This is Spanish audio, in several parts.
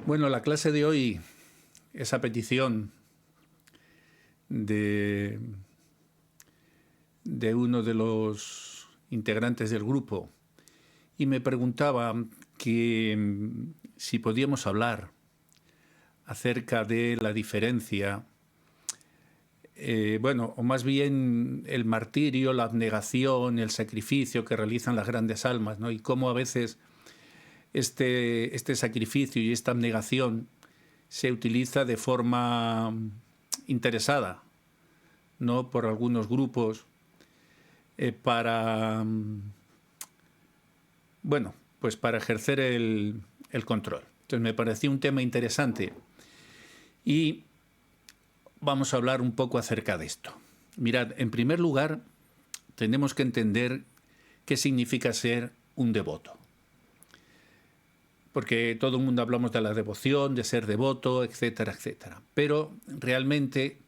Bueno, la clase de hoy es a petición de uno de los integrantes del grupo y me preguntaba que si podíamos hablar acerca de la diferencia, o más bien el martirio, la abnegación, el sacrificio que realizan las grandes almas, ¿no? Y cómo a veces este sacrificio y esta abnegación se utiliza de forma interesada, ¿no?, por algunos grupos para ejercer el control. Entonces me pareció un tema interesante y vamos a hablar un poco acerca de esto. Mirad, en primer lugar, tenemos que entender qué significa ser un devoto. Porque todo el mundo hablamos de la devoción, de ser devoto, etcétera, etcétera. Pero realmente,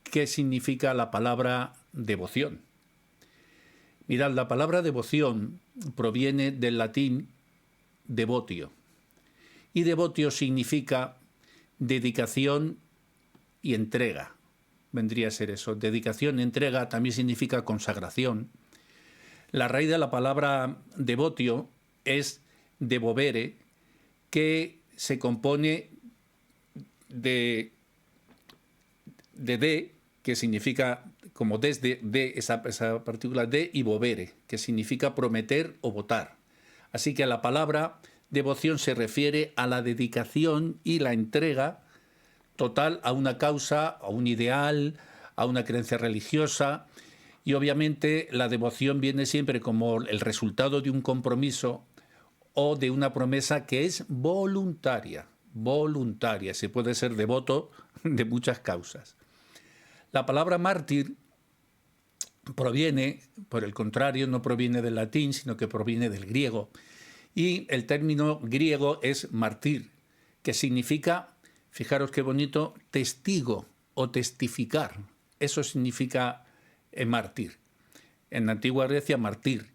¿qué significa la palabra devoción? Mirad, la palabra devoción proviene del latín devotio. Y devotio significa dedicación y entrega. Vendría a ser eso. Dedicación, entrega, también significa consagración. La raíz de la palabra devotio es devovere, que se compone de, que significa como desde, de esa partícula de, y vovere, que significa prometer o votar. Así que la palabra devoción se refiere a la dedicación y la entrega total a una causa, a un ideal, a una creencia religiosa. Y obviamente la devoción viene siempre como el resultado de un compromiso o de una promesa que es voluntaria. Voluntaria. Se puede ser devoto de muchas causas. La palabra mártir proviene, por el contrario, no proviene del latín, sino que proviene del griego. Y el término griego es martir, que significa, fijaros qué bonito, testigo o testificar. Eso significa mártir. En la antigua Grecia, martir.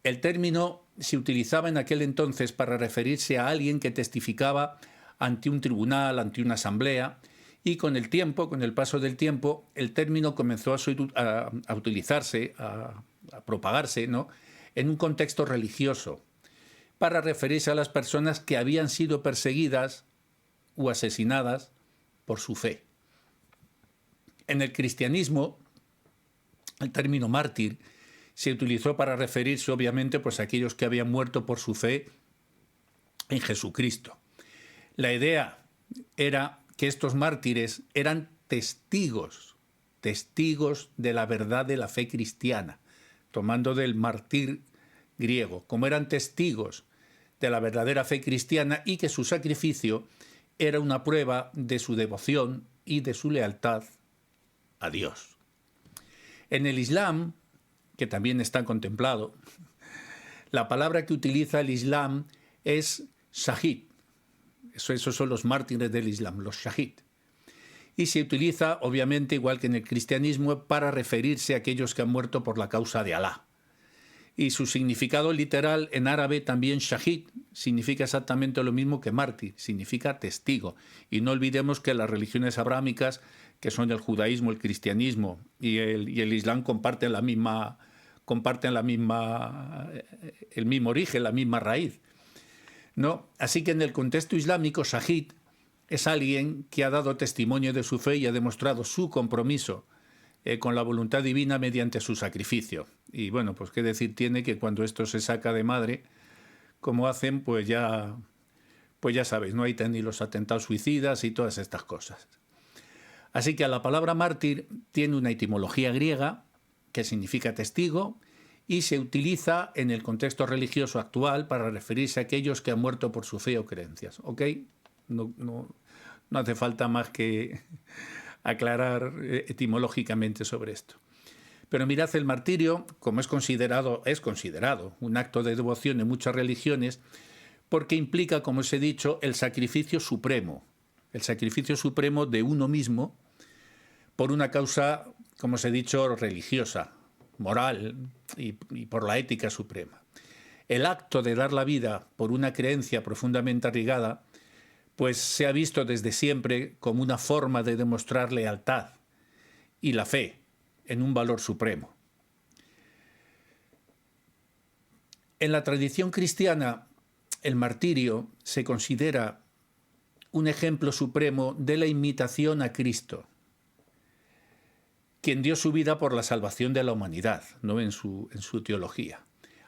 El término se utilizaba en aquel entonces para referirse a alguien que testificaba ante un tribunal, ante una asamblea, y con el tiempo, con el paso del tiempo, el término comenzó a utilizarse, a propagarse, ¿no?, en un contexto religioso, para referirse a las personas que habían sido perseguidas o asesinadas por su fe. En el cristianismo, el término mártir se utilizó para referirse, obviamente, pues, a aquellos que habían muerto por su fe en Jesucristo. La idea era que estos mártires eran testigos de la verdad de la fe cristiana, tomando del martir griego, como eran testigos de la verdadera fe cristiana y que su sacrificio era una prueba de su devoción y de su lealtad a Dios. En el Islam, que también está contemplado, la palabra que utiliza el Islam es shahid. Esos son los mártires del Islam, los shahid. Y se utiliza, obviamente, igual que en el cristianismo, para referirse a aquellos que han muerto por la causa de Alá. Y su significado literal en árabe también, shahid, significa exactamente lo mismo que mártir, significa testigo. Y no olvidemos que las religiones abrámicas, que son el judaísmo, el cristianismo y el islam, comparten el mismo origen, la misma raíz, ¿no? Así que en el contexto islámico, shahid es alguien que ha dado testimonio de su fe y ha demostrado su compromiso con la voluntad divina mediante su sacrificio. Y bueno, pues qué decir tiene que cuando esto se saca de madre, como hacen, pues ya sabéis, no hay ni los atentados suicidas y todas estas cosas. Así que la palabra mártir tiene una etimología griega que significa testigo y se utiliza en el contexto religioso actual para referirse a aquellos que han muerto por su fe o creencias. ¿Ok? No hace falta más que aclarar etimológicamente sobre esto. Pero mirad, el martirio, como es considerado un acto de devoción en muchas religiones, porque implica, como os he dicho, el sacrificio supremo de uno mismo por una causa, como os he dicho, religiosa, moral y por la ética suprema. El acto de dar la vida por una creencia profundamente arraigada pues se ha visto desde siempre como una forma de demostrar lealtad y la fe en un valor supremo. En la tradición cristiana, el martirio se considera un ejemplo supremo de la imitación a Cristo, quien dio su vida por la salvación de la humanidad, ¿no? en su teología.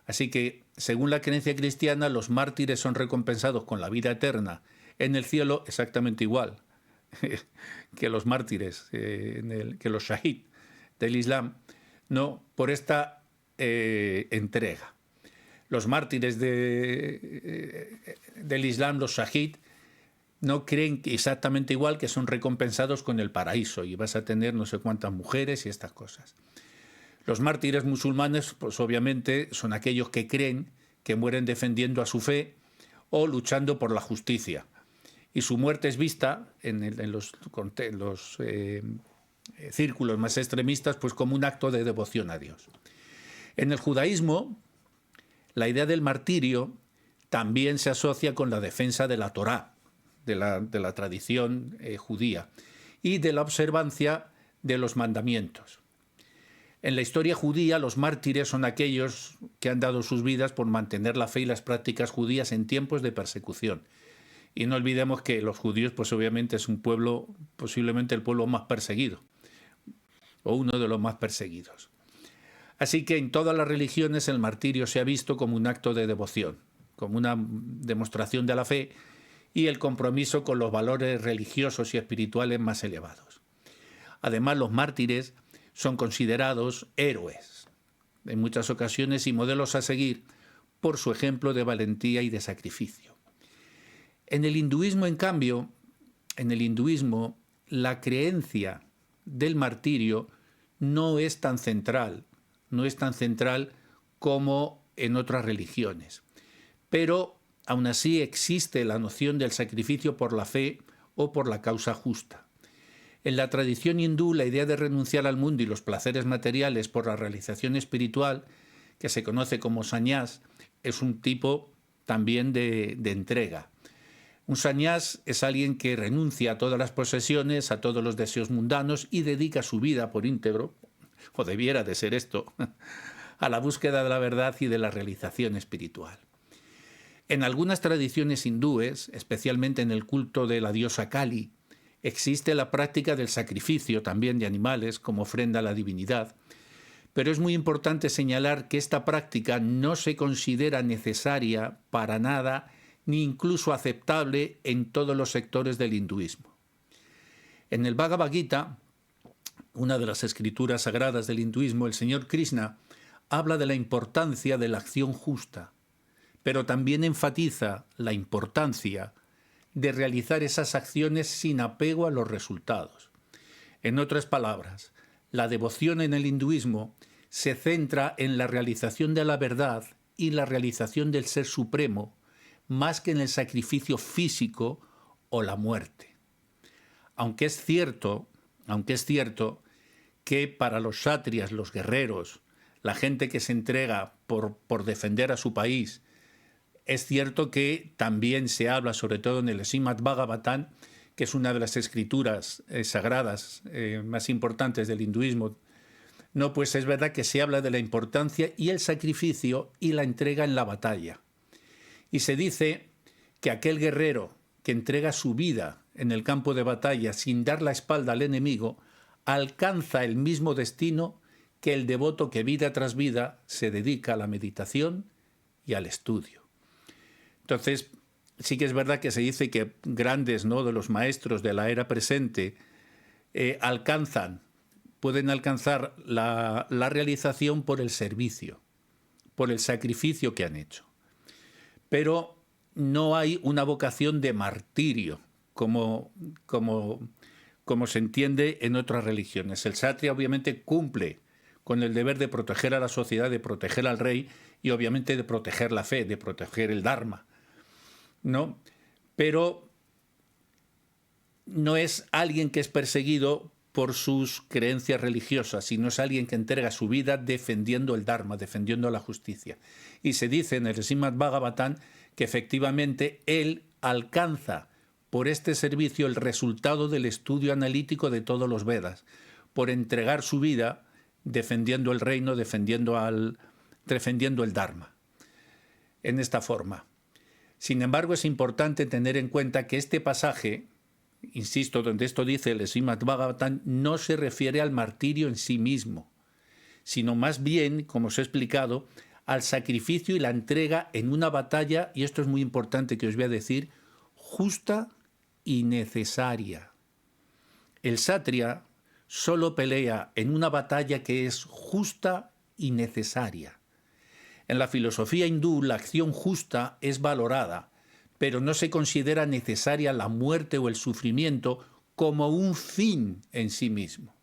Así que, según la creencia cristiana, los mártires son recompensados con la vida eterna en el cielo exactamente igual que los mártires, que los shahid del Islam, ¿no? Por esta entrega. Los mártires del Islam, los shahid, no creen exactamente igual que son recompensados con el paraíso y vas a tener no sé cuántas mujeres y estas cosas. Los mártires musulmanes, pues obviamente, son aquellos que creen que mueren defendiendo a su fe o luchando por la justicia. Y su muerte es vista en los círculos más extremistas pues como un acto de devoción a Dios. En el judaísmo, la idea del martirio también se asocia con la defensa de la Torá, de la tradición judía, y de la observancia de los mandamientos. En la historia judía, los mártires son aquellos que han dado sus vidas por mantener la fe y las prácticas judías en tiempos de persecución. Y no olvidemos que los judíos, pues obviamente es un pueblo, posiblemente el pueblo más perseguido, o uno de los más perseguidos. Así que en todas las religiones el martirio se ha visto como un acto de devoción, como una demostración de la fe y el compromiso con los valores religiosos y espirituales más elevados. Además, los mártires son considerados héroes en muchas ocasiones y modelos a seguir por su ejemplo de valentía y de sacrificio. En el hinduismo, en cambio, la creencia del martirio no es tan central como en otras religiones. Pero aún así existe la noción del sacrificio por la fe o por la causa justa. En la tradición hindú, la idea de renunciar al mundo y los placeres materiales por la realización espiritual, que se conoce como sannyas, es un tipo también de entrega. Un sannyas es alguien que renuncia a todas las posesiones, a todos los deseos mundanos y dedica su vida por íntegro, o debiera de ser esto, a la búsqueda de la verdad y de la realización espiritual. En algunas tradiciones hindúes, especialmente en el culto de la diosa Kali, existe la práctica del sacrificio también de animales como ofrenda a la divinidad, pero es muy importante señalar que esta práctica no se considera necesaria para nada ni incluso aceptable en todos los sectores del hinduismo. En el Bhagavad Gita, una de las escrituras sagradas del hinduismo, el señor Krishna habla de la importancia de la acción justa, pero también enfatiza la importancia de realizar esas acciones sin apego a los resultados. En otras palabras, la devoción en el hinduismo se centra en la realización de la verdad y la realización del Ser Supremo, más que en el sacrificio físico o la muerte. Aunque es cierto que para los kshatriyas, los guerreros, la gente que se entrega por defender a su país, es cierto que también se habla, sobre todo en el Srimad Bhagavatam, que es una de las escrituras sagradas más importantes del hinduismo. No, pues es verdad que se habla de la importancia y el sacrificio y la entrega en la batalla. Y se dice que aquel guerrero que entrega su vida en el campo de batalla sin dar la espalda al enemigo, alcanza el mismo destino que el devoto que vida tras vida se dedica a la meditación y al estudio. Entonces, sí que es verdad que se dice que grandes, ¿no?, de los maestros de la era presente pueden alcanzar la realización por el servicio, por el sacrificio que han hecho. Pero no hay una vocación de martirio, como se entiende en otras religiones. El kshatriya obviamente cumple con el deber de proteger a la sociedad, de proteger al rey y obviamente de proteger la fe, de proteger el dharma, ¿no? Pero no es alguien que es perseguido por sus creencias religiosas, sino es alguien que entrega su vida defendiendo el dharma, defendiendo la justicia. Y se dice en el Srimad Bhagavatam que efectivamente él alcanza por este servicio el resultado del estudio analítico de todos los Vedas, por entregar su vida defendiendo el reino, defendiendo el Dharma. En esta forma. Sin embargo, es importante tener en cuenta que este pasaje, insisto, donde esto dice el Srimad Bhagavatam, no se refiere al martirio en sí mismo, sino más bien, como os he explicado, al sacrificio y la entrega en una batalla, y esto es muy importante que os voy a decir, justa y necesaria. El Kshatriya solo pelea en una batalla que es justa y necesaria. En la filosofía hindú, la acción justa es valorada, pero no se considera necesaria la muerte o el sufrimiento como un fin en sí mismo.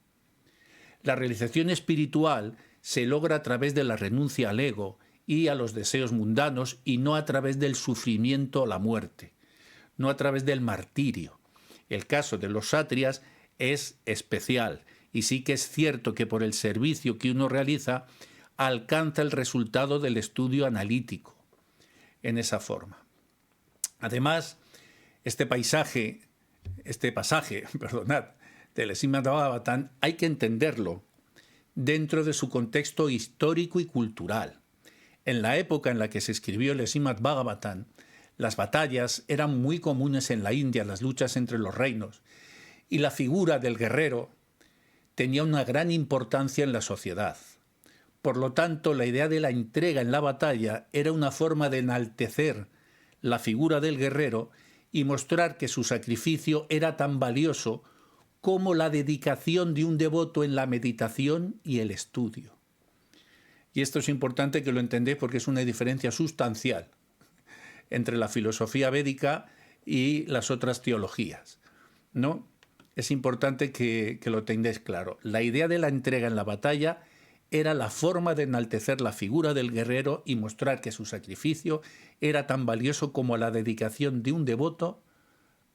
La realización espiritual se logra a través de la renuncia al ego y a los deseos mundanos y no a través del sufrimiento o la muerte, no a través del martirio. El caso de los kshatriyas es especial y sí que es cierto que por el servicio que uno realiza alcanza el resultado del estudio analítico en esa forma. Además, este pasaje, del Srimad Bhagavatam hay que entenderlo dentro de su contexto histórico y cultural. En la época en la que se escribió el Srimad Bhagavatam, las batallas eran muy comunes en la India, las luchas entre los reinos, y la figura del guerrero tenía una gran importancia en la sociedad. Por lo tanto, la idea de la entrega en la batalla era una forma de enaltecer la figura del guerrero y mostrar que su sacrificio era tan valioso como la dedicación de un devoto en la meditación y el estudio. Y esto es importante que lo entendáis porque es una diferencia sustancial entre la filosofía védica y las otras teologías, ¿no? Es importante que lo tengáis claro. La idea de la entrega en la batalla era la forma de enaltecer la figura del guerrero y mostrar que su sacrificio era tan valioso como la dedicación de un devoto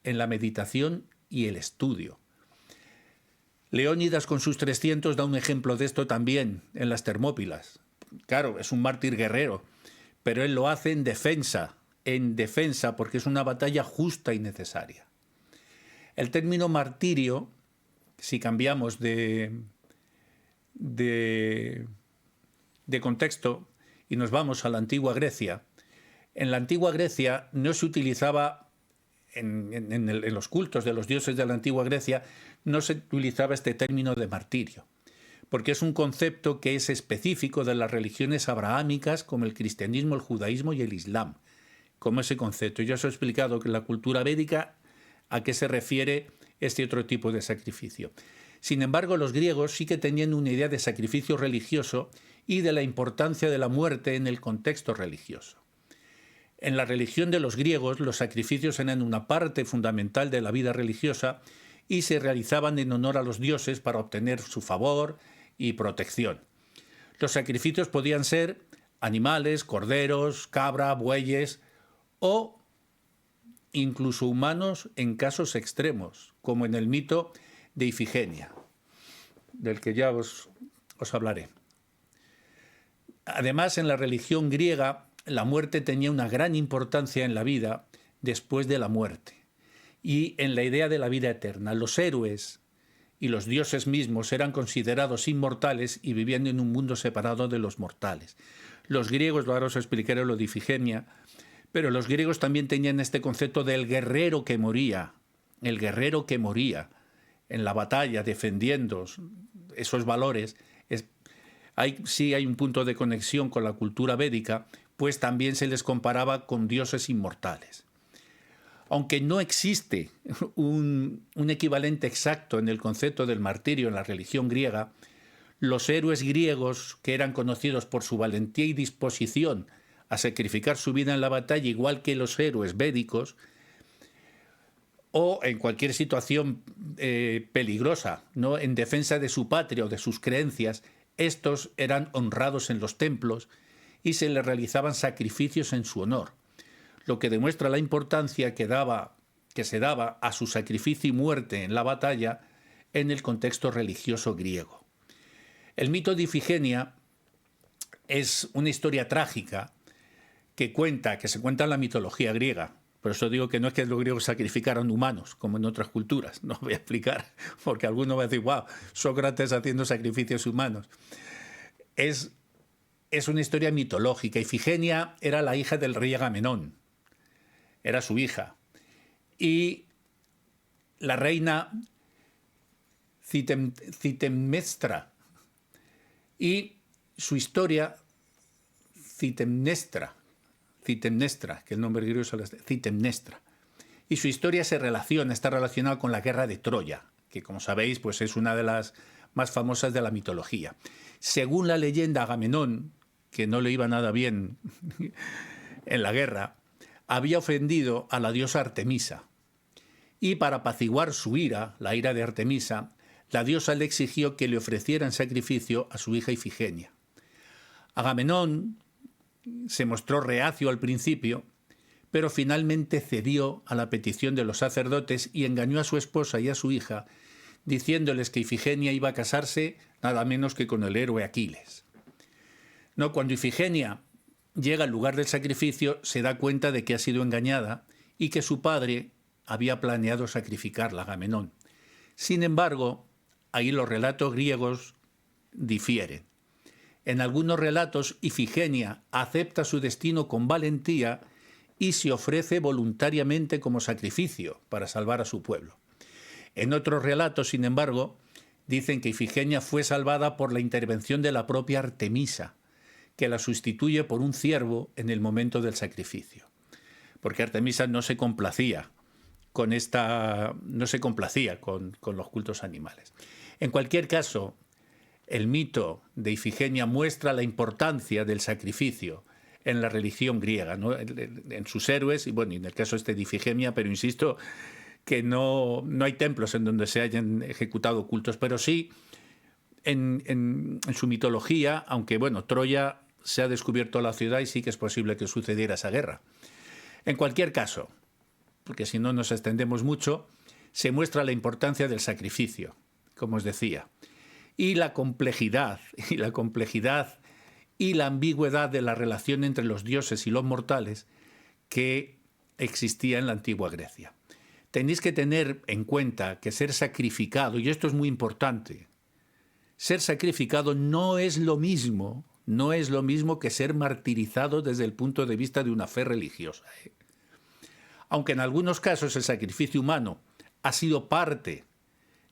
en la meditación y el estudio. Leónidas con sus 300 da un ejemplo de esto también en las Termópilas. Claro, es un mártir guerrero, pero él lo hace en defensa porque es una batalla justa y necesaria. El término martirio, si cambiamos de contexto y nos vamos a la antigua Grecia, en la antigua Grecia no se utilizaba, en los cultos de los dioses de la antigua Grecia, no se utilizaba este término de martirio, porque es un concepto que es específico de las religiones abrahámicas como el cristianismo, el judaísmo y el islam, como ese concepto. Yo os he explicado que en la cultura védica a qué se refiere este otro tipo de sacrificio. Sin embargo, los griegos sí que tenían una idea de sacrificio religioso y de la importancia de la muerte en el contexto religioso. En la religión de los griegos, los sacrificios eran una parte fundamental de la vida religiosa y se realizaban en honor a los dioses para obtener su favor y protección. Los sacrificios podían ser animales, corderos, cabra, bueyes o incluso humanos en casos extremos, como en el mito de Ifigenia, del que ya os hablaré. Además, en la religión griega, la muerte tenía una gran importancia en la vida después de la muerte y en la idea de la vida eterna. Los héroes y los dioses mismos eran considerados inmortales y vivían en un mundo separado de los mortales. Los griegos, ahora os explicaré lo de Ifigenia, pero los griegos también tenían este concepto del guerrero que moría, el guerrero que moría en la batalla defendiendo esos valores. Sí hay un punto de conexión con la cultura védica, pues también se les comparaba con dioses inmortales. Aunque no existe un equivalente exacto en el concepto del martirio en la religión griega, los héroes griegos, que eran conocidos por su valentía y disposición a sacrificar su vida en la batalla, igual que los héroes védicos, o en cualquier situación peligrosa, ¿no?, en defensa de su patria o de sus creencias, estos eran honrados en los templos y se les realizaban sacrificios en su honor, lo que demuestra la importancia que se daba a su sacrificio y muerte en la batalla en el contexto religioso griego. El mito de Ifigenia es una historia trágica que se cuenta en la mitología griega. Por eso digo que no es que los griegos sacrificaran humanos, como en otras culturas. No voy a explicar, porque alguno va a decir, wow, Sócrates haciendo sacrificios humanos. Es una historia mitológica. Ifigenia era la hija del rey Agamenón. Era su hija. Y la reina Citemnestra. Y su historia, Citemnestra, que el nombre griego es Citemnestra. Y su historia está relacionada con la guerra de Troya, que como sabéis, pues es una de las más famosas de la mitología. Según la leyenda, Agamenón, que no le iba nada bien en la guerra, había ofendido a la diosa Artemisa. Y para apaciguar su ira, la ira de Artemisa, la diosa le exigió que le ofreciera en sacrificio a su hija Ifigenia. Agamenón se mostró reacio al principio, pero finalmente cedió a la petición de los sacerdotes y engañó a su esposa y a su hija, diciéndoles que Ifigenia iba a casarse nada menos que con el héroe Aquiles. No, cuando Ifigenia llega al lugar del sacrificio, se da cuenta de que ha sido engañada y que su padre había planeado sacrificarla a Agamenón. Sin embargo, ahí los relatos griegos difieren. En algunos relatos, Ifigenia acepta su destino con valentía y se ofrece voluntariamente como sacrificio para salvar a su pueblo. En otros relatos, sin embargo, dicen que Ifigenia fue salvada por la intervención de la propia Artemisa, que la sustituye por un ciervo en el momento del sacrificio. Porque Artemisa no se complacía con los cultos animales. En cualquier caso, el mito de Ifigenia muestra la importancia del sacrificio en la religión griega, ¿no? En sus héroes, y bueno, en el caso de Ifigenia, pero insisto que no hay templos en donde se hayan ejecutado cultos, pero sí en su mitología, aunque bueno, Troya se ha descubierto la ciudad y sí que es posible que sucediera esa guerra. En cualquier caso, porque si no nos extendemos mucho, se muestra la importancia del sacrificio, como os decía, y la complejidad y la ambigüedad de la relación entre los dioses y los mortales que existía en la antigua Grecia. Tenéis que tener en cuenta que ser sacrificado, y esto es muy importante, ser sacrificado no es lo mismo que ser martirizado desde el punto de vista de una fe religiosa. Aunque en algunos casos el sacrificio humano ha sido parte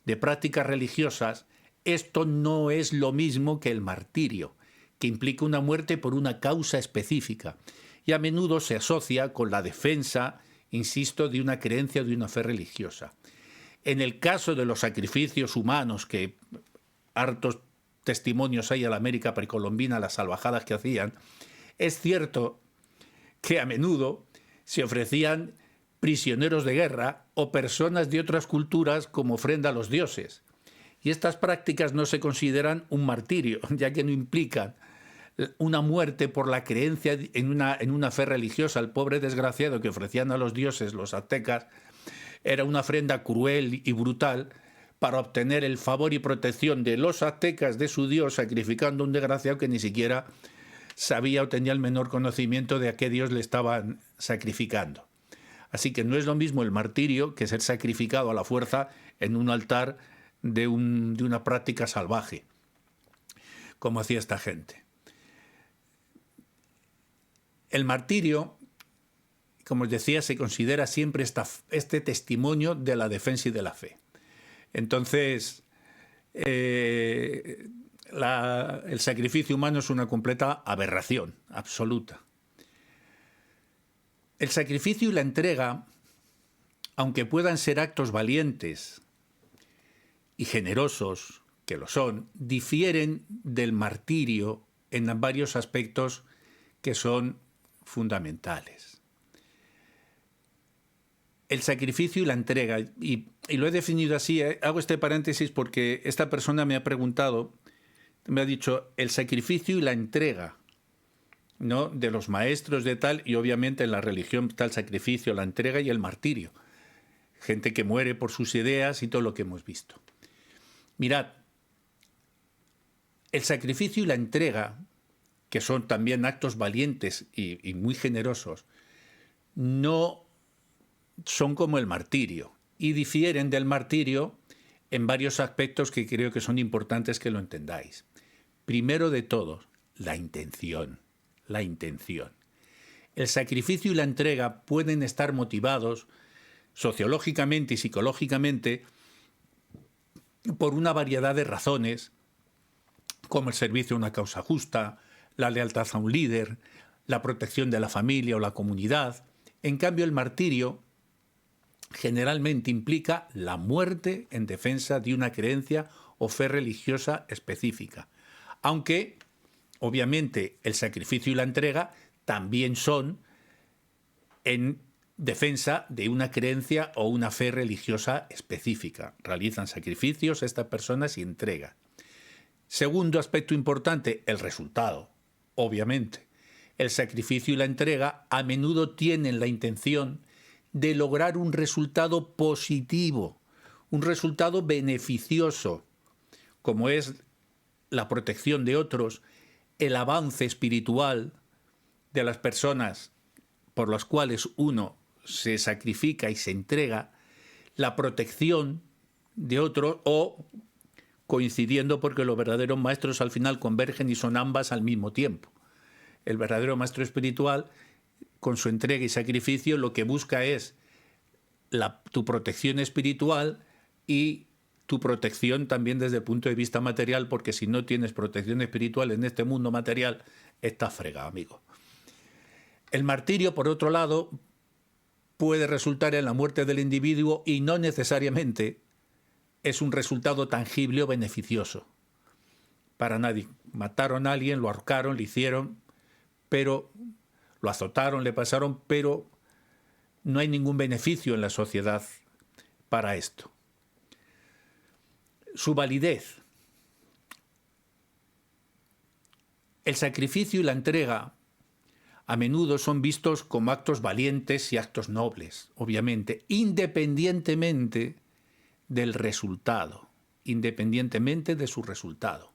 de prácticas religiosas, esto no es lo mismo que el martirio, que implica una muerte por una causa específica y a menudo se asocia con la defensa, insisto, de una creencia de una fe religiosa. En el caso de los sacrificios humanos, que hartos testimonios hay a la América precolombina, las salvajadas que hacían, es cierto que a menudo se ofrecían prisioneros de guerra o personas de otras culturas como ofrenda a los dioses. Y estas prácticas no se consideran un martirio, ya que no implican una muerte por la creencia en una fe religiosa. El pobre desgraciado que ofrecían a los dioses los aztecas era una ofrenda cruel y brutal para obtener el favor y protección de los aztecas de su dios, sacrificando a un desgraciado que ni siquiera sabía o tenía el menor conocimiento de a qué dios le estaban sacrificando. Así que no es lo mismo el martirio que ser sacrificado a la fuerza en un altar de una práctica salvaje, como hacía esta gente. El martirio, como os decía, se considera siempre este testimonio de la defensa y de la fe. Entonces, el sacrificio humano es una completa aberración, absoluta. El sacrificio y la entrega, aunque puedan ser actos valientes y generosos, que lo son, difieren del martirio en varios aspectos que son fundamentales. El sacrificio y la entrega, y lo he definido así, hago este paréntesis porque esta persona me ha preguntado, me ha dicho, el sacrificio y la entrega, ¿no?, de los maestros de tal, y obviamente en la religión está el sacrificio, la entrega y el martirio. Gente que muere por sus ideas y todo lo que hemos visto. Mirad, el sacrificio y la entrega, que son también actos valientes y muy generosos, no son como el martirio y difieren del martirio en varios aspectos que creo que son importantes que lo entendáis. Primero de todo, la intención. La intención. El sacrificio y la entrega pueden estar motivados sociológicamente y psicológicamente por una variedad de razones, como el servicio a una causa justa, la lealtad a un líder, la protección de la familia o la comunidad. En cambio, el martirio generalmente implica la muerte en defensa de una creencia o fe religiosa específica, aunque obviamente el sacrificio y la entrega también son en defensa de una creencia o una fe religiosa específica. Realizan sacrificios estas personas y entregan. Segundo aspecto importante, el resultado. Obviamente, el sacrificio y la entrega a menudo tienen la intención de lograr un resultado positivo, un resultado beneficioso, como es la protección de otros, el avance espiritual de las personas por las cuales uno se sacrifica y se entrega, la protección de otro o coincidiendo porque los verdaderos maestros al final convergen y son ambas al mismo tiempo. El verdadero maestro espiritual, con su entrega y sacrificio, lo que busca es tu protección espiritual y tu protección también desde el punto de vista material, porque si no tienes protección espiritual en este mundo material, estás fregado, amigo. El martirio, por otro lado, puede resultar en la muerte del individuo y no necesariamente es un resultado tangible o beneficioso para nadie. Mataron a alguien, lo ahorcaron, le hicieron, pero lo azotaron, le pasaron, pero no hay ningún beneficio en la sociedad para esto. Su validez. El sacrificio y la entrega a menudo son vistos como actos valientes y actos nobles, obviamente, independientemente del resultado, independientemente de su resultado.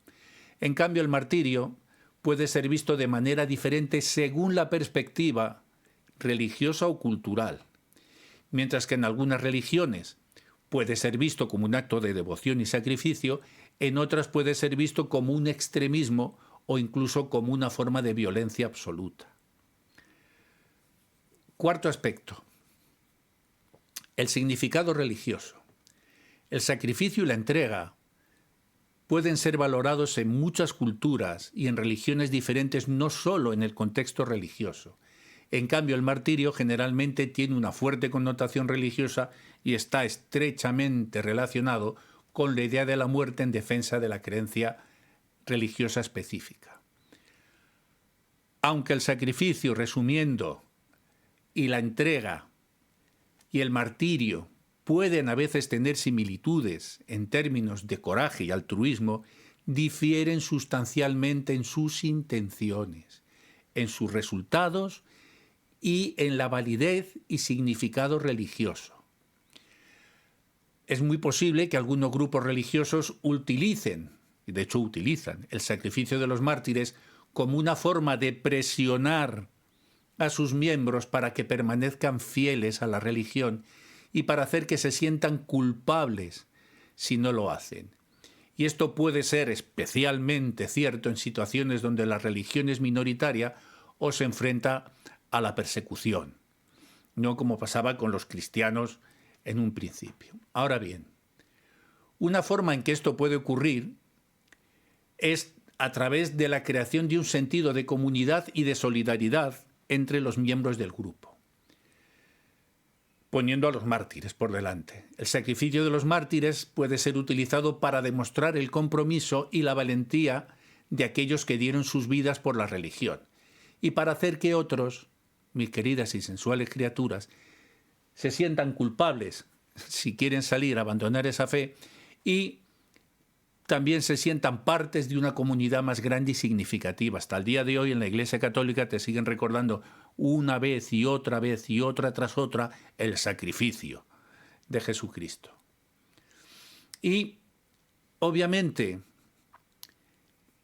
En cambio, el martirio puede ser visto de manera diferente según la perspectiva religiosa o cultural, mientras que en algunas religiones puede ser visto como un acto de devoción y sacrificio, en otras puede ser visto como un extremismo o incluso como una forma de violencia absoluta. Cuarto aspecto, el significado religioso. El sacrificio y la entrega pueden ser valorados en muchas culturas y en religiones diferentes, no solo en el contexto religioso. En cambio, el martirio generalmente tiene una fuerte connotación religiosa y está estrechamente relacionado con la idea de la muerte en defensa de la creencia religiosa específica. Aunque el sacrificio, resumiendo, y la entrega y el martirio pueden a veces tener similitudes en términos de coraje y altruismo, difieren sustancialmente en sus intenciones, en sus resultados y en la validez y significado religioso. Es muy posible que algunos grupos religiosos utilicen, y de hecho utilizan, el sacrificio de los mártires como una forma de presionar a sus miembros para que permanezcan fieles a la religión y para hacer que se sientan culpables si no lo hacen. Y esto puede ser especialmente cierto en situaciones donde la religión es minoritaria o se enfrenta a la persecución, no como pasaba con los cristianos en un principio. Ahora bien, una forma en que esto puede ocurrir es a través de la creación de un sentido de comunidad y de solidaridad entre los miembros del grupo, poniendo a los mártires por delante. El sacrificio de los mártires puede ser utilizado para demostrar el compromiso y la valentía de aquellos que dieron sus vidas por la religión, y para hacer que otros, mis queridas y sensuales criaturas, se sientan culpables si quieren salir a abandonar esa fe y también se sientan partes de una comunidad más grande y significativa. Hasta el día de hoy en la Iglesia Católica te siguen recordando una vez y otra tras otra el sacrificio de Jesucristo. Y obviamente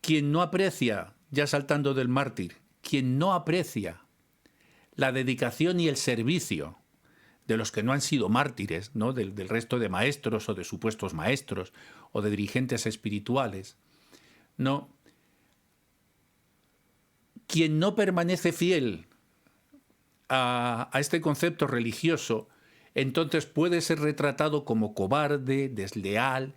quien no aprecia, ya saltando del mártir, quien no aprecia la dedicación y el servicio de los que no han sido mártires, ¿no? Del resto de maestros o de supuestos maestros o de dirigentes espirituales, ¿no? Quien no permanece fiel a este concepto religioso, entonces puede ser retratado como cobarde, desleal.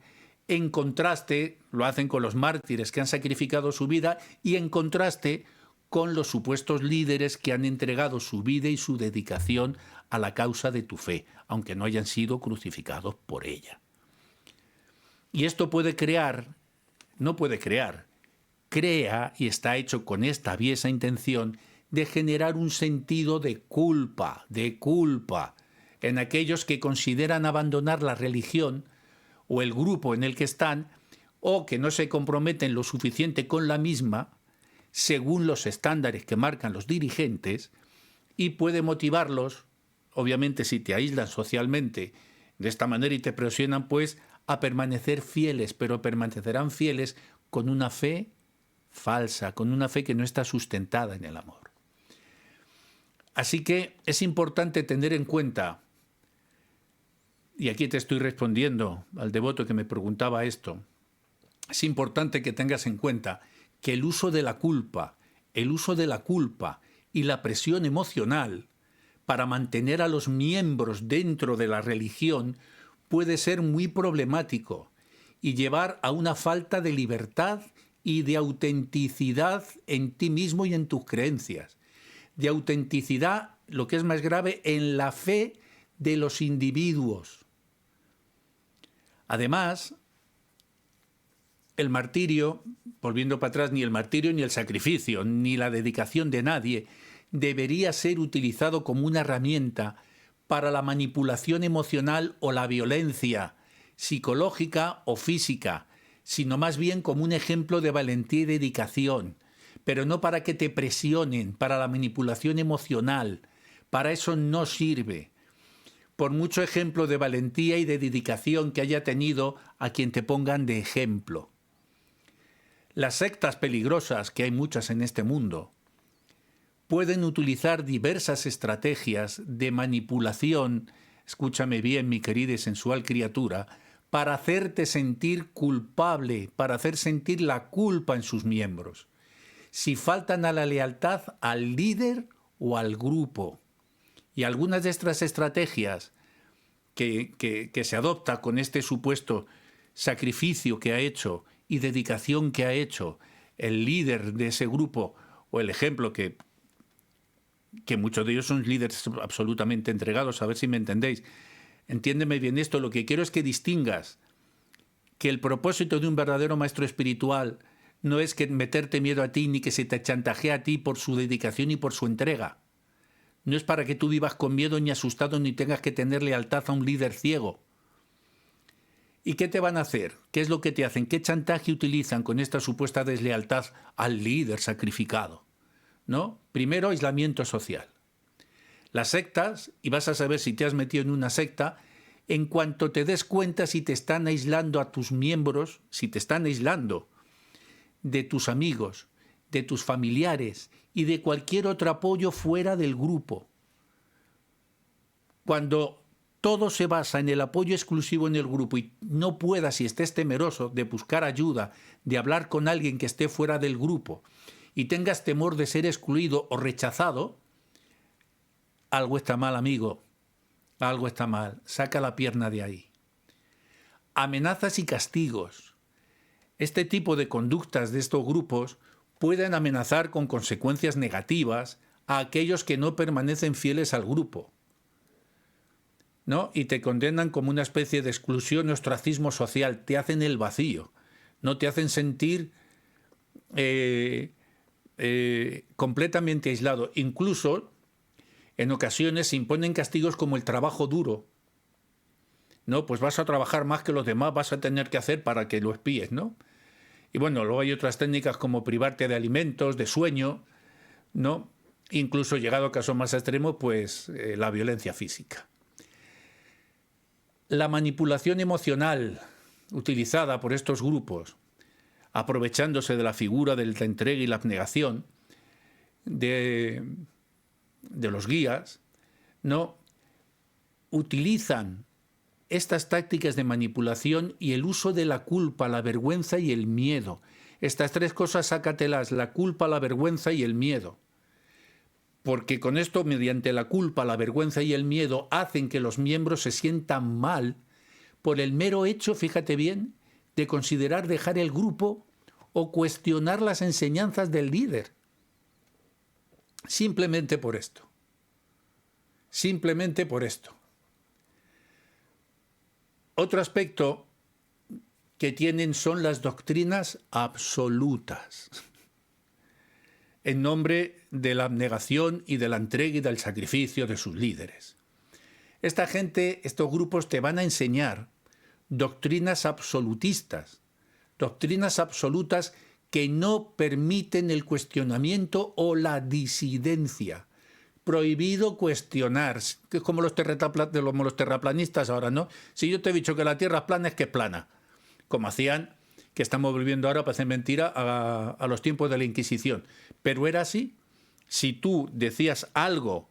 En contraste, lo hacen con los mártires que han sacrificado su vida, y en contraste con los supuestos líderes que han entregado su vida y su dedicación a la causa de tu fe, aunque no hayan sido crucificados por ella. Y esto puede crear, no puede crear, crea, y está hecho con esta aviesa intención, de generar un sentido de culpa en aquellos que consideran abandonar la religión o el grupo en el que están, o que no se comprometen lo suficiente con la misma, según los estándares que marcan los dirigentes, y puede motivarlos, obviamente si te aíslan socialmente de esta manera y te presionan, pues a permanecer fieles, pero permanecerán fieles con una fe falsa, con una fe que no está sustentada en el amor. Así que es importante tener en cuenta, y aquí te estoy respondiendo al devoto que me preguntaba esto, es importante que tengas en cuenta que el uso de la culpa y la presión emocional para mantener a los miembros dentro de la religión puede ser muy problemático y llevar a una falta de libertad y de autenticidad en ti mismo y en tus creencias. De autenticidad, lo que es más grave, en la fe de los individuos. Además, el martirio, volviendo para atrás, ni el martirio ni el sacrificio, ni la dedicación de nadie, debería ser utilizado como una herramienta para la manipulación emocional o la violencia psicológica o física, sino más bien como un ejemplo de valentía y dedicación, pero no para que te presionen, para la manipulación emocional. Para eso no sirve. Por mucho ejemplo de valentía y de dedicación que haya tenido a quien te pongan de ejemplo. Las sectas peligrosas, que hay muchas en este mundo, pueden utilizar diversas estrategias de manipulación, escúchame bien, mi querida y sensual criatura, para hacerte sentir culpable, para hacer sentir la culpa en sus miembros, si faltan a la lealtad al líder o al grupo. Y algunas de estas estrategias que se adopta con este supuesto sacrificio que ha hecho y dedicación que ha hecho el líder de ese grupo, o el ejemplo que muchos de ellos son líderes absolutamente entregados, a ver si me entendéis. Entiéndeme bien esto, lo que quiero es que distingas que el propósito de un verdadero maestro espiritual no es que meterte miedo a ti ni que se te chantajee a ti por su dedicación y por su entrega. No es para que tú vivas con miedo ni asustado ni tengas que tener lealtad a un líder ciego. ¿Y qué te van a hacer? ¿Qué es lo que te hacen? ¿Qué chantaje utilizan con esta supuesta deslealtad al líder sacrificado? ¿No? Primero, aislamiento social. Las sectas, y vas a saber si te has metido en una secta, en cuanto te des cuenta si te están aislando a tus miembros, si te están aislando de tus amigos, de tus familiares y de cualquier otro apoyo fuera del grupo. Cuando todo se basa en el apoyo exclusivo en el grupo y no puedas y estés temeroso de buscar ayuda, de hablar con alguien que esté fuera del grupo y tengas temor de ser excluido o rechazado, algo está mal, amigo, algo está mal, saca la pierna de ahí. Amenazas y castigos. Este tipo de conductas de estos grupos pueden amenazar con consecuencias negativas a aquellos que no permanecen fieles al grupo, ¿no? Y te condenan como una especie de exclusión y ostracismo social, te hacen el vacío, no te hacen sentir completamente aislado. Incluso en ocasiones se imponen castigos como el trabajo duro, ¿no? Pues vas a trabajar más que los demás, vas a tener que hacer para que lo espíes, ¿no? Y bueno, luego hay otras técnicas como privarte de alimentos, de sueño, ¿no? Incluso llegado a casos más extremos, pues la violencia física. La manipulación emocional utilizada por estos grupos, aprovechándose de la figura de la entrega y la abnegación de los guías, ¿no? utilizan estas tácticas de manipulación y el uso de la culpa, la vergüenza y el miedo. Estas tres cosas sácatelas: la culpa, la vergüenza y el miedo. Porque con esto, mediante la culpa, la vergüenza y el miedo, hacen que los miembros se sientan mal por el mero hecho, fíjate bien, de considerar dejar el grupo o cuestionar las enseñanzas del líder. Simplemente por esto. Simplemente por esto. Otro aspecto que tienen son las doctrinas absolutas, en nombre de la abnegación y de la entrega y del sacrificio de sus líderes. Esta gente, estos grupos te van a enseñar doctrinas absolutistas, doctrinas absolutas que no permiten el cuestionamiento o la disidencia. Prohibido cuestionar, que es como los terraplanistas ahora, ¿no? Si yo te he dicho que la Tierra es plana, es que es plana. Como hacían, que estamos volviendo ahora para hacer mentira, a los tiempos de la Inquisición. Pero era así. Si tú decías algo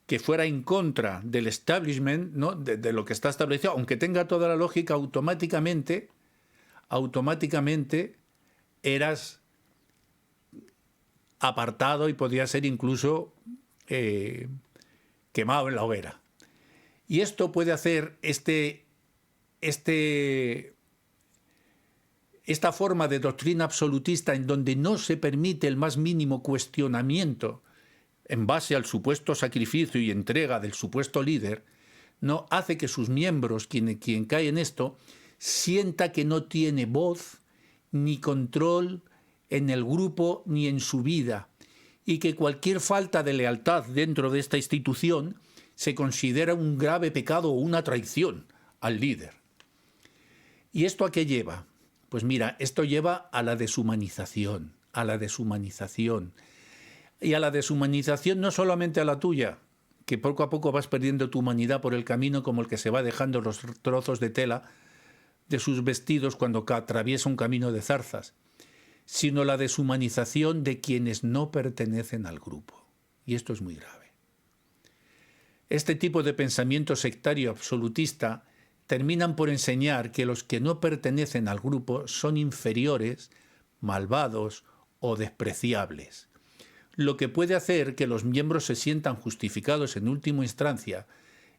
que fuera en contra del establishment, ¿no? de lo que está establecido, aunque tenga toda la lógica, automáticamente eras apartado y podía ser incluso quemado en la hoguera. Y esto puede hacer esta forma de doctrina absolutista en donde no se permite el más mínimo cuestionamiento en base al supuesto sacrificio y entrega del supuesto líder, no hace que sus miembros, quien cae en esto, sienta que no tiene voz ni control en el grupo ni en su vida, y que cualquier falta de lealtad dentro de esta institución se considera un grave pecado o una traición al líder. ¿Y esto a qué lleva? Pues mira, esto lleva a la deshumanización, y a la deshumanización no solamente a la tuya, que poco a poco vas perdiendo tu humanidad por el camino, como el que se va dejando los trozos de tela de sus vestidos cuando atraviesa un camino de zarzas, sino la deshumanización de quienes no pertenecen al grupo. Y esto es muy grave. Este tipo de pensamiento sectario absolutista terminan por enseñar que los que no pertenecen al grupo son inferiores, malvados o despreciables, lo que puede hacer que los miembros se sientan justificados en última instancia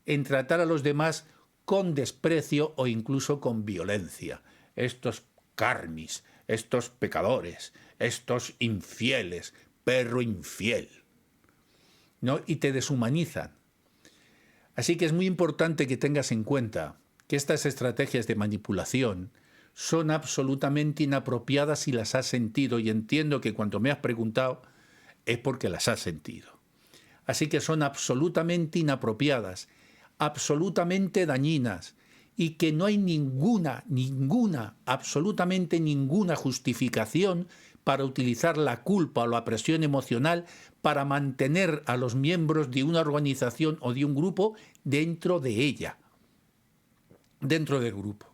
en tratar a los demás con desprecio o incluso con violencia. Estos carmis, estos pecadores, estos infieles, perro infiel, ¿no? Y te deshumanizan. Así que es muy importante que tengas en cuenta que estas estrategias de manipulación son absolutamente inapropiadas si las has sentido, y entiendo que cuando me has preguntado es porque las has sentido. Así que son absolutamente inapropiadas, absolutamente dañinas, y que no hay absolutamente ninguna justificación para utilizar la culpa o la presión emocional para mantener a los miembros de una organización o de un grupo dentro de ella, dentro del grupo.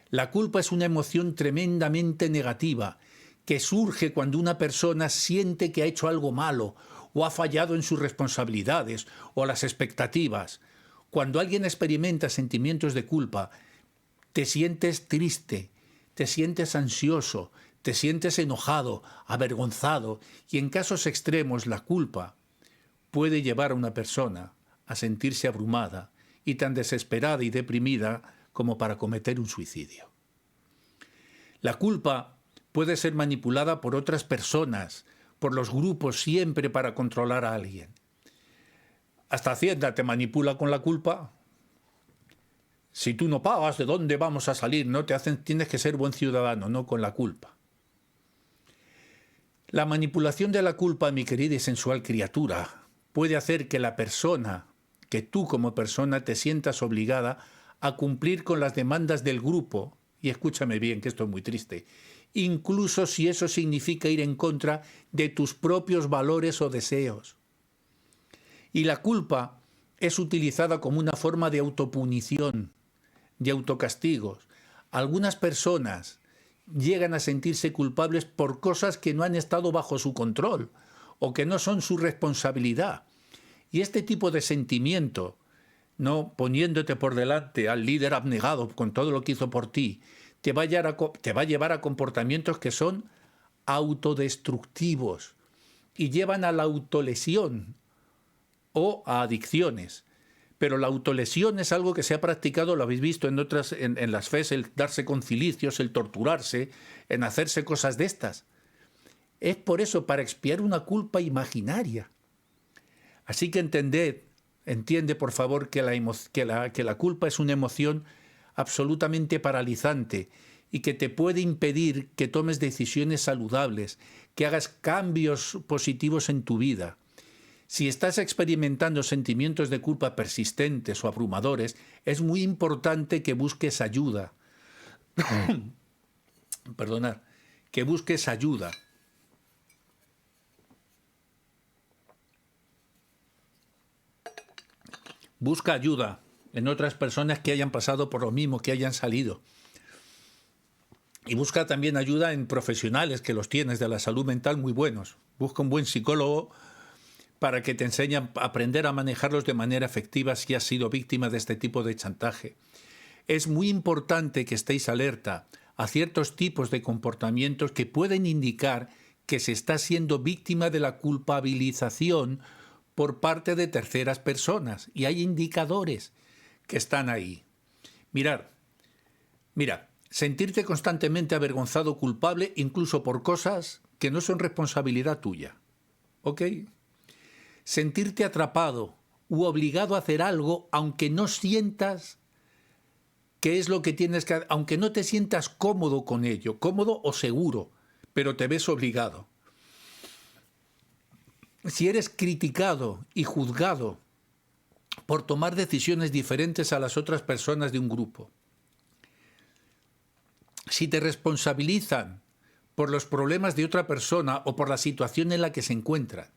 La culpa es una emoción tremendamente negativa que surge cuando una persona siente que ha hecho algo malo o ha fallado en sus responsabilidades o las expectativas. Cuando alguien experimenta sentimientos de culpa, te sientes triste, te sientes ansioso, te sientes enojado, avergonzado, y en casos extremos la culpa puede llevar a una persona a sentirse abrumada y tan desesperada y deprimida como para cometer un suicidio. La culpa puede ser manipulada por otras personas, por los grupos, siempre para controlar a alguien. Hasta Hacienda te manipula con la culpa. Si tú no pagas, ¿de dónde vamos a salir? ¿No? Tienes que ser buen ciudadano, no con la culpa. La manipulación de la culpa, mi querida y sensual criatura, puede hacer que la persona, que tú como persona te sientas obligada a cumplir con las demandas del grupo, y escúchame bien, que esto es muy triste, incluso si eso significa ir en contra de tus propios valores o deseos. Y la culpa es utilizada como una forma de autopunición, de autocastigos. Algunas personas llegan a sentirse culpables por cosas que no han estado bajo su control o que no son su responsabilidad. Y este tipo de sentimiento no poniéndote por delante al líder abnegado con todo lo que hizo por ti, te va a llevar a comportamientos que son autodestructivos y llevan a la autolesión o a adicciones. Pero la autolesión es algo que se ha practicado, lo habéis visto en las fes, el darse con cilicios, el torturarse, en hacerse cosas de estas. Es por eso, para expiar una culpa imaginaria. Así que entiende por favor que la culpa es una emoción absolutamente paralizante y que te puede impedir que tomes decisiones saludables, que hagas cambios positivos en tu vida. Si estás experimentando sentimientos de culpa persistentes o abrumadores, es muy importante que busques ayuda. Perdonad, que busques ayuda. Busca ayuda en otras personas que hayan pasado por lo mismo, que hayan salido. Y busca también ayuda en profesionales que los tienes de la salud mental muy buenos. Busca un buen psicólogo para que te enseñe a aprender a manejarlos de manera efectiva si has sido víctima de este tipo de chantaje. Es muy importante que estéis alerta a ciertos tipos de comportamientos que pueden indicar que se está siendo víctima de la culpabilización por parte de terceras personas. Y hay indicadores que están ahí. Mira, sentirte constantemente avergonzado o culpable incluso por cosas que no son responsabilidad tuya. ¿Ok? Sentirte atrapado u obligado a hacer algo aunque no sientas que es lo que tienes que hacer, aunque no te sientas cómodo con ello, cómodo o seguro, pero te ves obligado. Si eres criticado y juzgado por tomar decisiones diferentes a las otras personas de un grupo, si te responsabilizan por los problemas de otra persona o por la situación en la que se encuentran,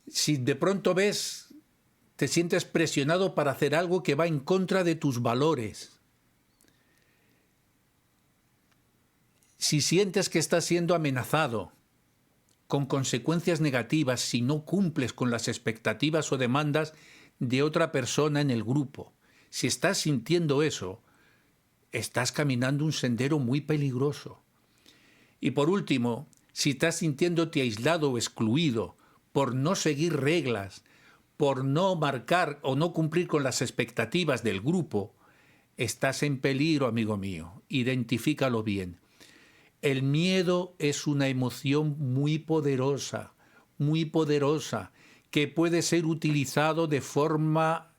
si de pronto te sientes presionado para hacer algo que va en contra de tus valores, si sientes que estás siendo amenazado con consecuencias negativas si no cumples con las expectativas o demandas de otra persona en el grupo, si estás sintiendo eso, estás caminando un sendero muy peligroso. Y por último, si estás sintiéndote aislado o excluido por no seguir reglas, por no marcar o no cumplir con las expectativas del grupo, estás en peligro, amigo mío. Identifícalo bien. El miedo es una emoción muy poderosa, que puede ser utilizado de forma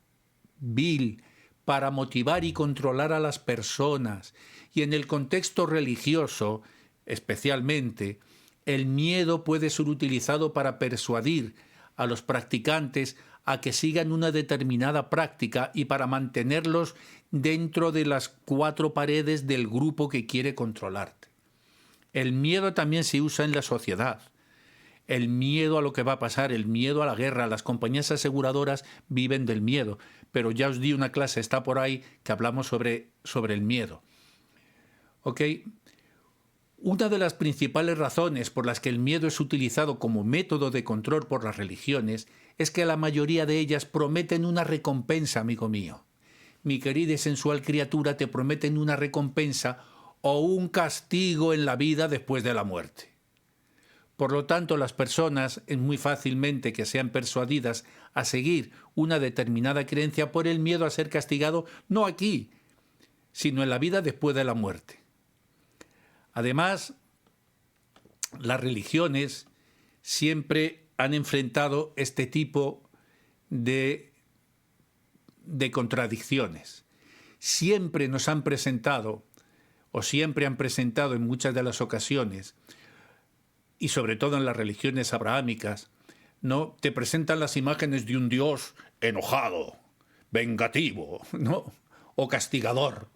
vil para motivar y controlar a las personas. Y en el contexto religioso, especialmente, el miedo puede ser utilizado para persuadir a los practicantes a que sigan una determinada práctica y para mantenerlos dentro de las 4 paredes del grupo que quiere controlarte. El miedo también se usa en la sociedad. El miedo a lo que va a pasar, el miedo a la guerra. Las compañías aseguradoras viven del miedo. Pero ya os di una clase, está por ahí, que hablamos sobre el miedo. ¿Ok? Una de las principales razones por las que el miedo es utilizado como método de control por las religiones es que la mayoría de ellas prometen una recompensa, amigo mío. Mi querida y sensual criatura, te prometen una recompensa o un castigo en la vida después de la muerte. Por lo tanto, las personas es muy fácilmente que sean persuadidas a seguir una determinada creencia por el miedo a ser castigado, no aquí, sino en la vida después de la muerte. Además, las religiones siempre han enfrentado este tipo de contradicciones. Siempre nos han presentado, o siempre han presentado en muchas de las ocasiones, y sobre todo en las religiones abrahámicas, ¿no? Te presentan las imágenes de un Dios enojado, vengativo, ¿no? O castigador,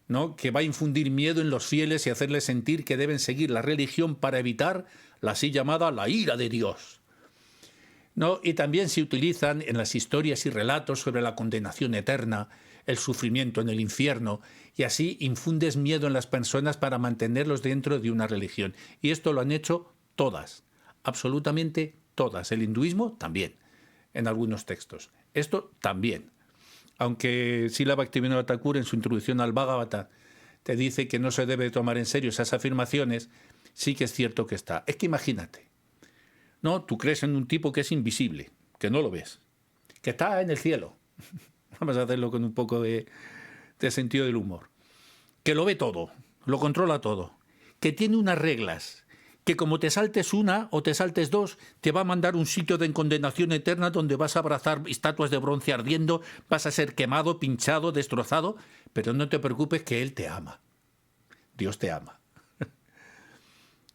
¿no? Que va a infundir miedo en los fieles y hacerles sentir que deben seguir la religión para evitar la así llamada la ira de Dios, ¿no? Y también se utilizan en las historias y relatos sobre la condenación eterna, el sufrimiento en el infierno, y así infundes miedo en las personas para mantenerlos dentro de una religión. Y esto lo han hecho todas, absolutamente todas. El hinduismo también, en algunos textos. Esto también. Aunque Srila Bhaktivinoda Thakur en su introducción al Bhagavata te dice que no se debe tomar en serio esas afirmaciones, sí que es cierto que está. Es que imagínate, ¿no? Tú crees en un tipo que es invisible, que no lo ves, que está en el cielo. Vamos a hacerlo con un poco de sentido del humor. Que lo ve todo, lo controla todo, que tiene unas reglas, que como te saltes una o te saltes dos, te va a mandar un sitio de condenación eterna donde vas a abrazar estatuas de bronce ardiendo, vas a ser quemado, pinchado, destrozado, pero no te preocupes que Él te ama. Dios te ama.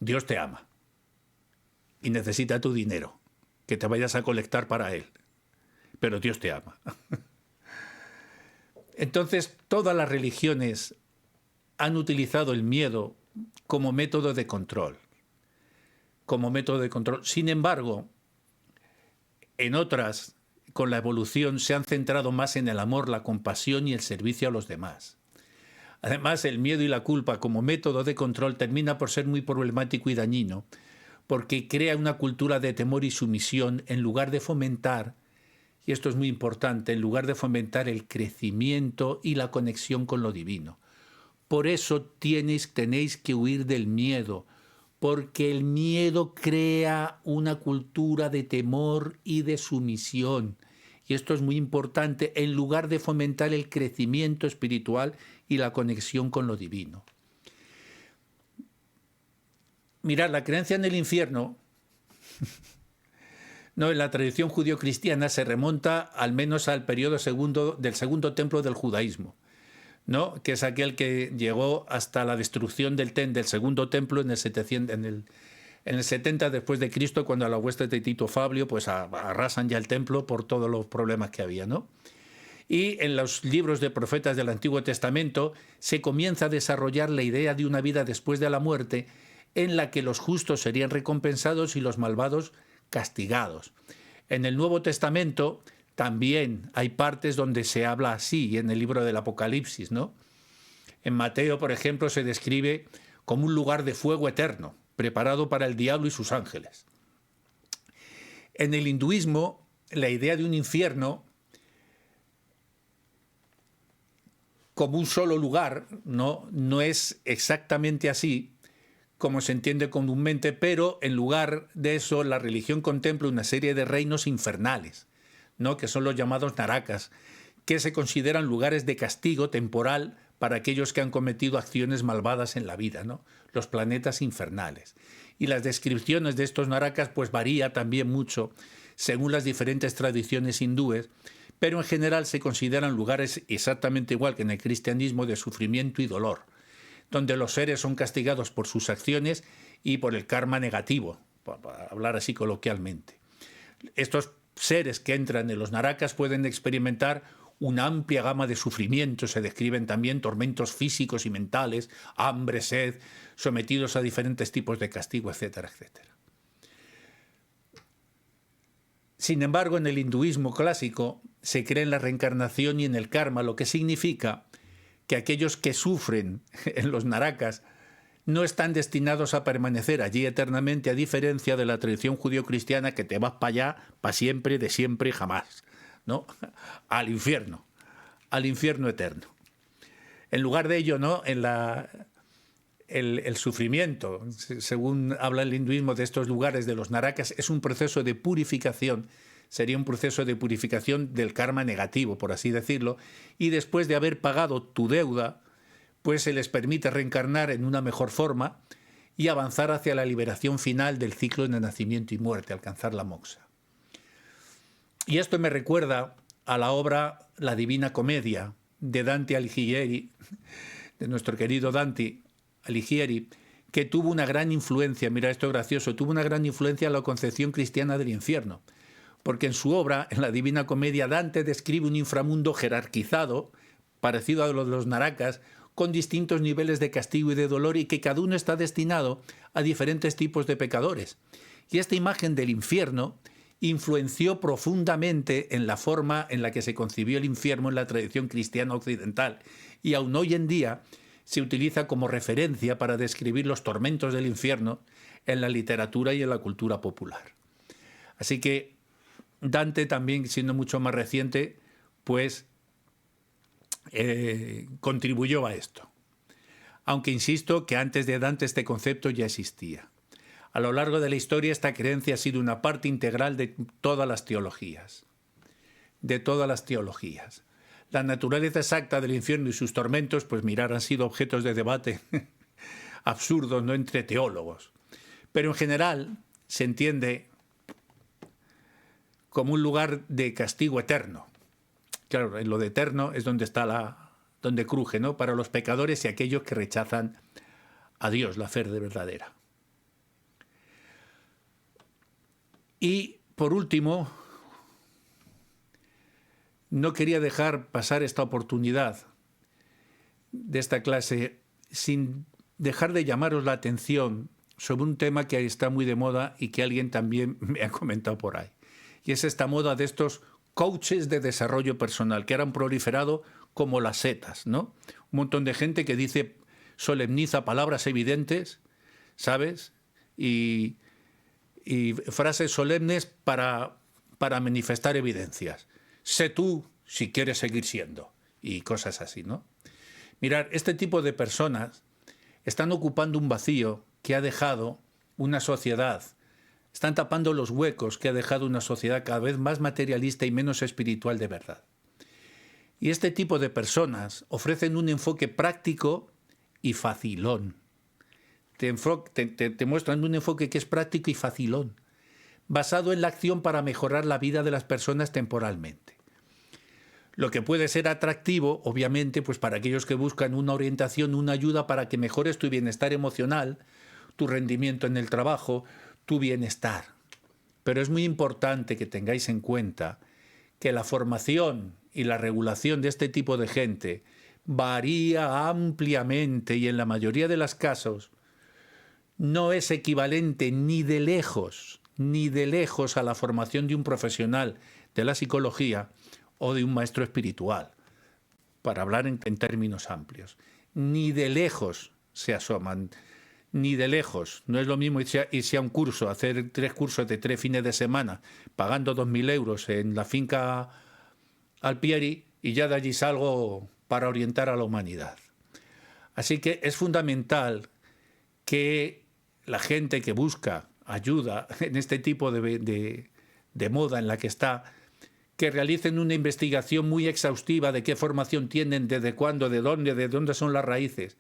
Dios te ama. Y necesita tu dinero, que te vayas a colectar para Él. Pero Dios te ama. Entonces, todas las religiones han utilizado el miedo como método de control. Sin embargo, en otras, con la evolución, se han centrado más en el amor, la compasión y el servicio a los demás. Además, el miedo y la culpa como método de control termina por ser muy problemático y dañino, porque crea una cultura de temor y sumisión en lugar de fomentar, y esto es muy importante, en lugar de fomentar el crecimiento y la conexión con lo divino. Por eso tenéis que huir del miedo, porque el miedo crea una cultura de temor y de sumisión. Y esto es muy importante, en lugar de fomentar el crecimiento espiritual y la conexión con lo divino. Mirad, la creencia en el infierno, no, en la tradición judío-cristiana se remonta al menos al periodo del segundo templo del judaísmo, ¿no? Que es aquel que llegó hasta la destrucción del segundo templo en el 70 después de Cristo, cuando a la hueste de Tito Fabio pues arrasan ya el templo por todos los problemas que había, ¿no? Y en los libros de profetas del Antiguo Testamento se comienza a desarrollar la idea de una vida después de la muerte en la que los justos serían recompensados y los malvados castigados. En el Nuevo Testamento también hay partes donde se habla así, en el libro del Apocalipsis, ¿no? En Mateo, por ejemplo, se describe como un lugar de fuego eterno, preparado para el diablo y sus ángeles. En el hinduismo, la idea de un infierno como un solo lugar no es exactamente así, como se entiende comúnmente, pero en lugar de eso la religión contempla una serie de reinos infernales, ¿no? Que son los llamados narakas, que se consideran lugares de castigo temporal para aquellos que han cometido acciones malvadas en la vida, ¿no? Los planetas infernales. Y las descripciones de estos narakas pues varía también mucho según las diferentes tradiciones hindúes, pero en general se consideran lugares exactamente igual que en el cristianismo de sufrimiento y dolor, donde los seres son castigados por sus acciones y por el karma negativo, para hablar así coloquialmente. Estos seres que entran en los narakas pueden experimentar una amplia gama de sufrimientos, se describen también tormentos físicos y mentales, hambre, sed, sometidos a diferentes tipos de castigo, etcétera, etcétera. Sin embargo, en el hinduismo clásico se cree en la reencarnación y en el karma, lo que significa que aquellos que sufren en los narakas no están destinados a permanecer allí eternamente, a diferencia de la tradición judío-cristiana que te vas para allá, para siempre, de siempre y jamás, ¿no? Al infierno eterno. En lugar de ello, ¿no? El sufrimiento, según habla el hinduismo de estos lugares, de los narakas, es un proceso de purificación. Sería un proceso de purificación del karma negativo, por así decirlo, y después de haber pagado tu deuda, pues se les permite reencarnar en una mejor forma y avanzar hacia la liberación final del ciclo de nacimiento y muerte, alcanzar la moksha. Y esto me recuerda a la obra La Divina Comedia de Dante Alighieri, de nuestro querido Dante Alighieri, que tuvo una gran influencia, mira esto es gracioso, tuvo una gran influencia en la concepción cristiana del infierno. Porque en su obra, en la Divina Comedia, Dante describe un inframundo jerarquizado, parecido a lo de los narakas, con distintos niveles de castigo y de dolor y que cada uno está destinado a diferentes tipos de pecadores. Y esta imagen del infierno influenció profundamente en la forma en la que se concibió el infierno en la tradición cristiana occidental y aún hoy en día se utiliza como referencia para describir los tormentos del infierno en la literatura y en la cultura popular. Así que Dante también, siendo mucho más reciente, pues contribuyó a esto. Aunque insisto que antes de Dante este concepto ya existía. A lo largo de la historia esta creencia ha sido una parte integral de todas las teologías. De todas las teologías. La naturaleza exacta del infierno y sus tormentos, pues mirar, han sido objetos de debate absurdos, no entre teólogos. Pero en general se entiende como un lugar de castigo eterno. Claro, en lo de eterno es donde está donde cruje, ¿no? Para los pecadores y aquellos que rechazan a Dios, la fe de verdadera. Y por último, no quería dejar pasar esta oportunidad de esta clase sin dejar de llamaros la atención sobre un tema que está muy de moda y que alguien también me ha comentado por ahí. Y es esta moda de estos coaches de desarrollo personal que han proliferado como las setas, ¿no? Un montón de gente que dice, solemniza palabras evidentes, ¿sabes? Y frases solemnes para manifestar evidencias. Sé tú si quieres seguir siendo. Y cosas así, ¿no? Mirad, este tipo de personas están ocupando un vacío que ha dejado una sociedad. Están tapando los huecos que ha dejado una sociedad cada vez más materialista y menos espiritual de verdad. Y este tipo de personas ofrecen un enfoque práctico y facilón. Te muestran un enfoque que es práctico y facilón, basado en la acción para mejorar la vida de las personas temporalmente. Lo que puede ser atractivo, obviamente, pues para aquellos que buscan una orientación, una ayuda para que mejores tu bienestar emocional, tu rendimiento en el trabajo, tu bienestar. Pero es muy importante que tengáis en cuenta que la formación y la regulación de este tipo de gente varía ampliamente y en la mayoría de los casos no es equivalente ni de lejos a la formación de un profesional de la psicología o de un maestro espiritual, para hablar en términos amplios. Ni de lejos se asoman, ni de lejos. No es lo mismo irse a un curso, hacer 3 cursos de 3 fines de semana, pagando 2.000 euros en la finca Alpieri y ya de allí salgo para orientar a la humanidad. Así que es fundamental que la gente que busca ayuda en este tipo de moda en la que está, que realicen una investigación muy exhaustiva de qué formación tienen, desde cuándo, de dónde son las raíces,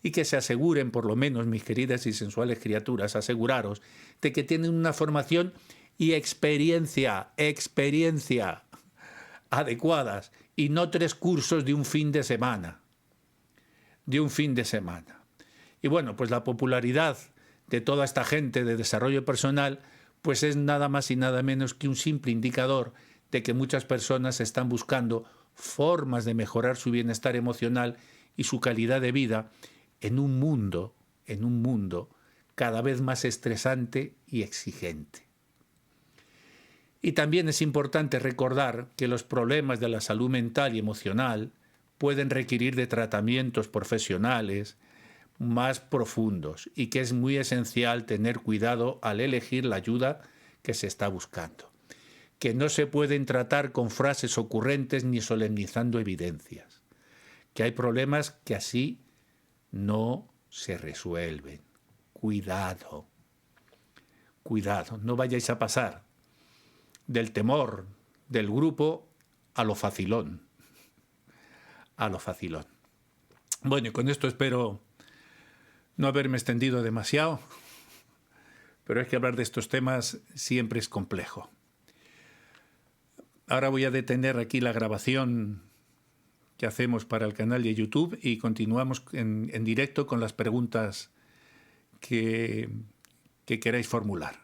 y que se aseguren, por lo menos, mis queridas y sensuales criaturas, aseguraros de que tienen una formación y experiencia adecuadas, y no 3 cursos de un fin de semana. Y bueno, pues la popularidad de toda esta gente de desarrollo personal, pues es nada más y nada menos que un simple indicador de que muchas personas están buscando formas de mejorar su bienestar emocional y su calidad de vida en un mundo cada vez más estresante y exigente. Y también es importante recordar que los problemas de la salud mental y emocional pueden requerir de tratamientos profesionales más profundos y que es muy esencial tener cuidado al elegir la ayuda que se está buscando, que no se pueden tratar con frases ocurrentes ni solemnizando evidencias, que hay problemas que así no se resuelven. Cuidado, no vayáis a pasar del temor del grupo a lo facilón. Bueno, y con esto espero no haberme extendido demasiado, pero es que hablar de estos temas siempre es complejo. Ahora voy a detener aquí la grabación que hacemos para el canal de YouTube y continuamos en directo con las preguntas que queráis formular.